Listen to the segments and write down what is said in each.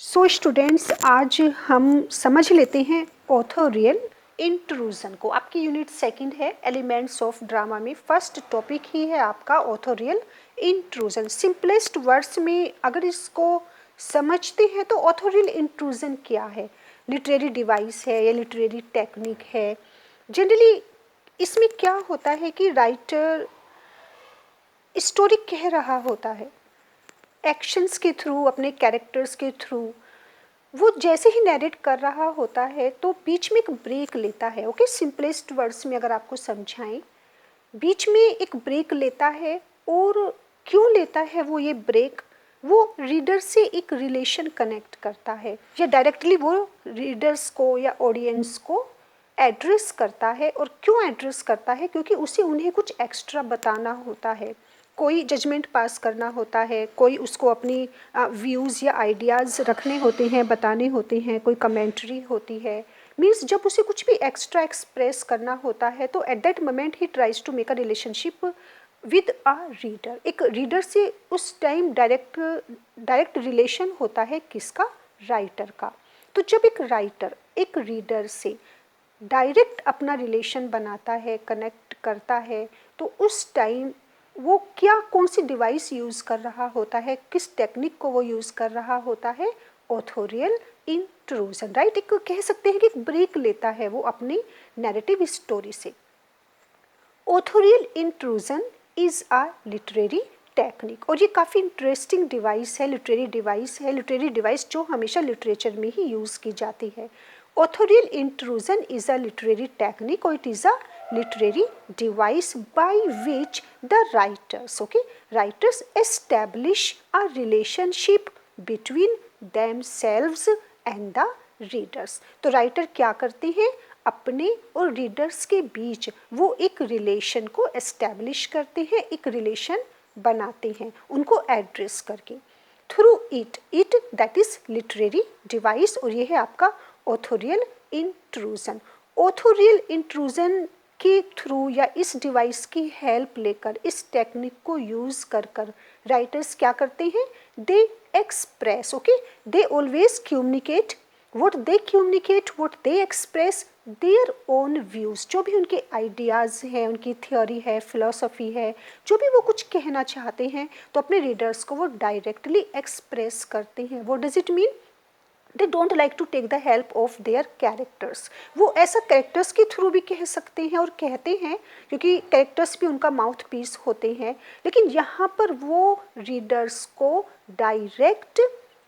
So students, आज हम समझ लेते हैं ऑथोरियल इंट्रूजन को। आपकी यूनिट सेकंड है एलिमेंट्स ऑफ ड्रामा में फर्स्ट टॉपिक ही है आपका ऑथोरियल इंट्रूजन। सिंपलेस्ट वर्ड्स में अगर इसको समझते हैं तो ऑथोरियल इंट्रूजन क्या है? लिटरेरी डिवाइस है या लिटरेरी टेक्निक है? जनरली इसमें क्या होता है कि राइटर स्टोरी कह रहा होता है एक्शंस के थ्रू, अपने कैरेक्टर्स के थ्रू। वो जैसे ही नैरेट कर रहा होता है तो बीच में एक ब्रेक लेता है। ओके, सिंपलेस्ट वर्ड्स में अगर आपको समझाएं, बीच में एक ब्रेक लेता है। और क्यों लेता है वो ये ब्रेक? वो रीडर से एक रिलेशन कनेक्ट करता है या डायरेक्टली वो रीडर्स को या ऑडियंस को एड्रेस करता है। और क्यों एड्रेस करता है? क्योंकि उसे उन्हें कुछ एक्स्ट्रा बताना होता है, कोई जजमेंट पास करना होता है, कोई उसको अपनी व्यूज़ या आइडियाज़ रखने होते हैं, बताने होते हैं, कोई कमेंट्री होती है। मीन्स जब उसे कुछ भी एक्स्ट्रा एक्सप्रेस करना होता है तो at that moment he tries to make a relationship with a reader. एक रीडर से उस टाइम डायरेक्ट रिलेशन होता है किसका? राइटर का। तो जब एक राइटर एक रीडर से डायरेक्ट अपना रिलेशन बनाता है, कनेक्ट करता है, तो उस टाइम वो क्या कौन सी डिवाइस यूज़ कर रहा होता है, किस टेक्निक को वो यूज़ कर रहा होता है? Authorial intrusion. राइट, एक कह सकते हैं कि एक ब्रेक लेता है वो अपनी नैरेटिव स्टोरी से। Authorial intrusion is a literary technique. और ये काफ़ी इंटरेस्टिंग डिवाइस है, लिटरेरी डिवाइस जो हमेशा लिटरेचर में ही यूज़ की जाती है। Authorial intrusion is a literary technique और it is a literary device by which the writers establish a relationship between themselves and the readers। तो राइटर क्या करते हैं? अपने और रीडर्स के बीच वो एक रिलेशन को एस्टैब्लिश करते हैं, एक रिलेशन बनाते हैं उनको एड्रेस करके through it that is literary device. और ये है आपका ऑथोरियल इंट्रूजन। ऑथोरियल इंट्रूजन के थ्रू या इस डिवाइस की हेल्प लेकर, इस टेक्निक को यूज़ कर कर राइटर्स क्या करते हैं? They express, okay, they always communicate what they communicate, what they express their own views। जो भी उनके आइडियाज़ हैं, उनकी थ्योरी है, फिलोसफी है, जो भी वो कुछ कहना चाहते हैं तो अपने रीडर्स को वो डायरेक्टली एक्सप्रेस करते हैं। what does it mean? They don't like to take the help of their characters. वो ऐसा कैरेक्टर्स के थ्रू भी कह सकते हैं और कहते हैं क्योंकि कैरेक्टर्स भी उनका माउथ पीस होते हैं, लेकिन यहाँ पर वो रीडर्स को डायरेक्ट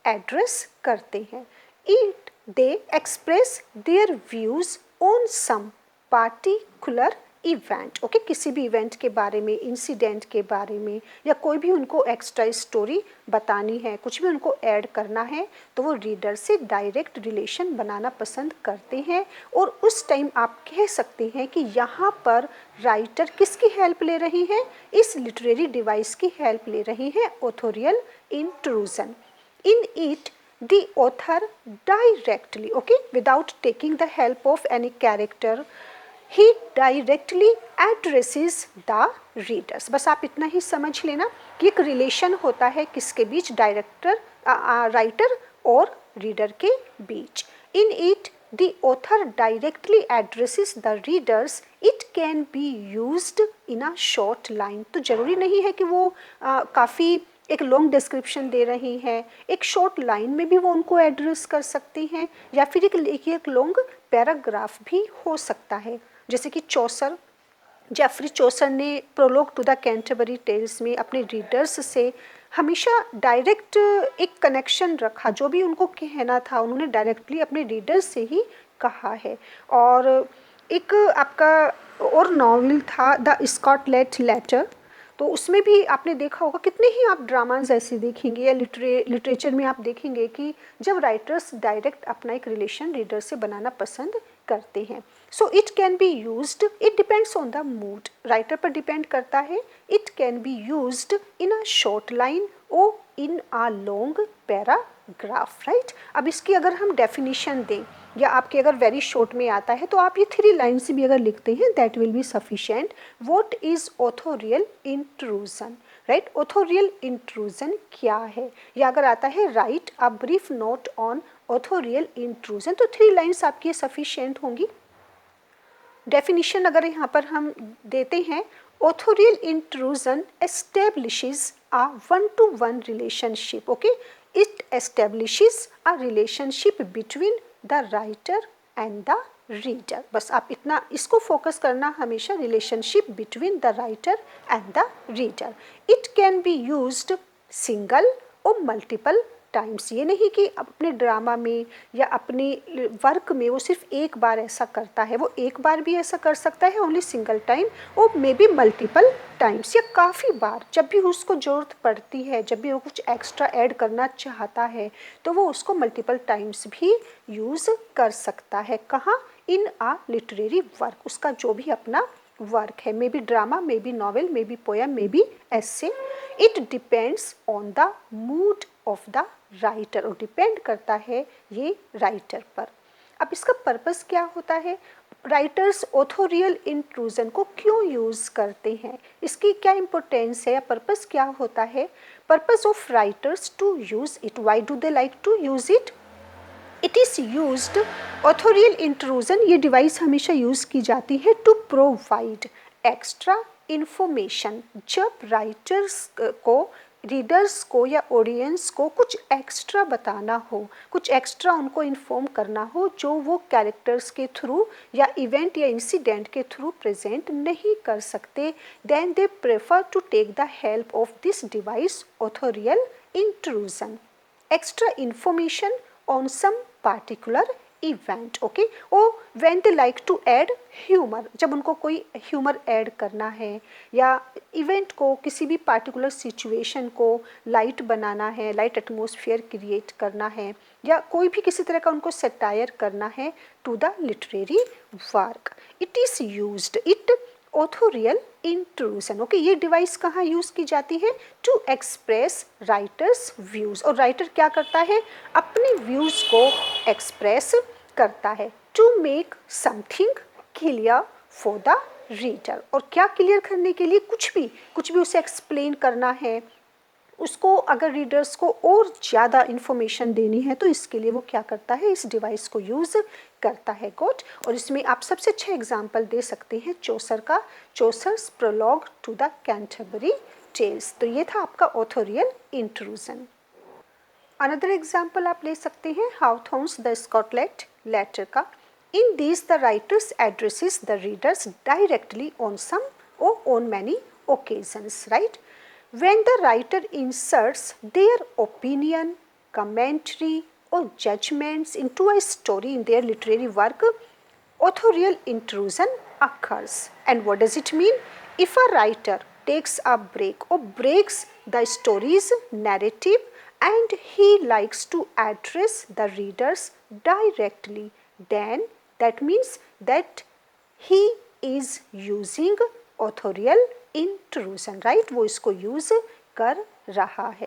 एड्रेस करते हैं। It they express their views on some particular event. Okay, किसी भी इवेंट के बारे में, इंसिडेंट के बारे में, या कोई भी उनको एक्स्ट्रा स्टोरी बतानी है, कुछ भी उनको ऐड करना है तो वो रीडर से डायरेक्ट रिलेशन बनाना पसंद करते हैं। और उस टाइम आप कह सकते हैं कि यहाँ पर राइटर किसकी हेल्प ले रही हैं? इस लिटरेरी डिवाइस की हेल्प ले रही हैं, authorial intrusion. In it the author directly, okay, without taking the help of any character, he directly addresses the readers। बस आप इतना ही समझ लेना कि एक रिलेशन होता है किसके बीच? राइटर और रीडर के बीच। In it the author directly addresses the readers। it can be used in a short line। तो जरूरी नहीं है कि वो काफ़ी एक लॉन्ग डिस्क्रिप्शन दे रही हैं, एक शॉर्ट लाइन में भी वो उनको एड्रेस कर सकती हैं, या फिर एक लॉन्ग पैराग्राफ भी हो सकता है। जैसे कि चौसर, जेफरी चौसर ने prologue to the Canterbury Tales में अपने रीडर्स से हमेशा डायरेक्ट एक कनेक्शन रखा। जो भी उनको कहना था उन्होंने डायरेक्टली अपने रीडर्स से ही कहा है। और एक आपका और नॉवेल था द स्कॉटलैंड लेटर, तो उसमें भी आपने देखा होगा, कितने ही आप ड्रामाज ऐसे देखेंगे या लिटरेचर में आप देखेंगे कि जब राइटर्स डायरेक्ट अपना एक रिलेशन रीडर से बनाना पसंद करते हैं। So it can be used, it depends on the mood, writer पर डिपेंड करता है। It can be used in a short line और इन अ लॉन्ग पैराग्राफ। राइट, अब इसकी अगर हम डेफिनेशन दें या आपके अगर वेरी शॉर्ट में आता है तो आप ये 3 लाइन से भी अगर लिखते हैं that will be sufficient. What is authorial intrusion? Right. Authorial intrusion क्या है, या अगर आता है right a brief note on authorial intrusion, तो 3 लाइन्स आपकी सफिशिएंट होंगी। डेफिनेशन अगर यहाँ पर हम देते हैं, authorial intrusion establishes a one-to-one relationship, okay, it establishes a relationship between the writer and the reader। बस आप इतना इसको फोकस करना हमेशा, relationship between the writer and the reader. It can be used single और मल्टीपल टाइम्स। ये नहीं कि अपने ड्रामा में या अपने वर्क में वो सिर्फ एक बार ऐसा करता है, वो एक बार भी ऐसा कर सकता है, ओनली सिंगल टाइम, और मे बी मल्टीपल टाइम्स, या काफ़ी बार। जब भी उसको ज़रूरत पड़ती है, जब भी वो कुछ एक्स्ट्रा ऐड करना चाहता है, तो वो उसको मल्टीपल टाइम्स भी यूज़ कर सकता है। कहाँ? इन आ लिटरेरी वर्क, उसका जो भी अपना वर्क है, may be drama, may be novel, may be poem, may be ऐसे। It depends on the mood of the writer, और डिपेंड करता है ये राइटर पर। अब इसका पर्पस क्या होता है, राइटर्स ऑथोरियल इंट्रूजन को क्यों यूज़ करते हैं, इसकी क्या इम्पोर्टेंस है या पर्पस क्या होता है। Purpose of writers to use it, why do they like to use it. It is used, authorial intrusion ये डिवाइस हमेशा यूज़ की जाती है टू प्रोवाइड एक्स्ट्रा इन्फॉर्मेशन। जब राइटर्स को, रीडर्स को या ऑडियंस को कुछ एक्स्ट्रा बताना हो, कुछ एक्स्ट्रा उनको इन्फॉर्म करना हो, जो वो कैरेक्टर्स के थ्रू या इवेंट या इंसिडेंट के थ्रू प्रेजेंट नहीं कर सकते, then they prefer to take the help of this device authorial intrusion. Extra information on some particular event, okay, or when they like to add humor, जब उनको कोई humour add करना है, या इवेंट को, किसी भी पार्टिकुलर सिचुएशन को लाइट बनाना है, लाइट एटमॉस्फेयर क्रिएट करना है, या कोई भी किसी तरह का उनको सेटायर करना है to the literary work. It is used, it authorial intrusion, okay, ये डिवाइस कहाँ यूज़ की जाती है, टू एक्सप्रेस राइटर्स व्यूज़। और राइटर क्या करता है, अपने व्यूज़ को एक्सप्रेस करता है, to make something clear for the reader. और क्या क्लियर करने के लिए, कुछ भी उसे एक्सप्लेन करना है, उसको अगर रीडर्स को और ज़्यादा इन्फॉर्मेशन देनी है, तो इसके लिए वो क्या करता है, इस डिवाइस को यूज़ करता है। गोट। और इसमें आप सबसे अच्छा एग्जाम्पल दे सकते हैं चौसर का, Chaucer's prologue to the Canterbury Tales. तो ये था आपका ऑथोरियल इंट्रूजन। अनदर एग्जाम्पल आप ले सकते हैं हाउथॉर्न्स द स्कॉटलैंड लेटर का। In this the writers addresses the readers directly on some और on many occasions, right. When the writer inserts their opinion, commentary or judgments into a story in their literary work, authorial intrusion occurs. And what does it mean? If a writer takes a break or breaks the story's narrative and he likes to address the readers directly, then that means that he is using authorial intrusion, right, वो इसको use कर रहा है।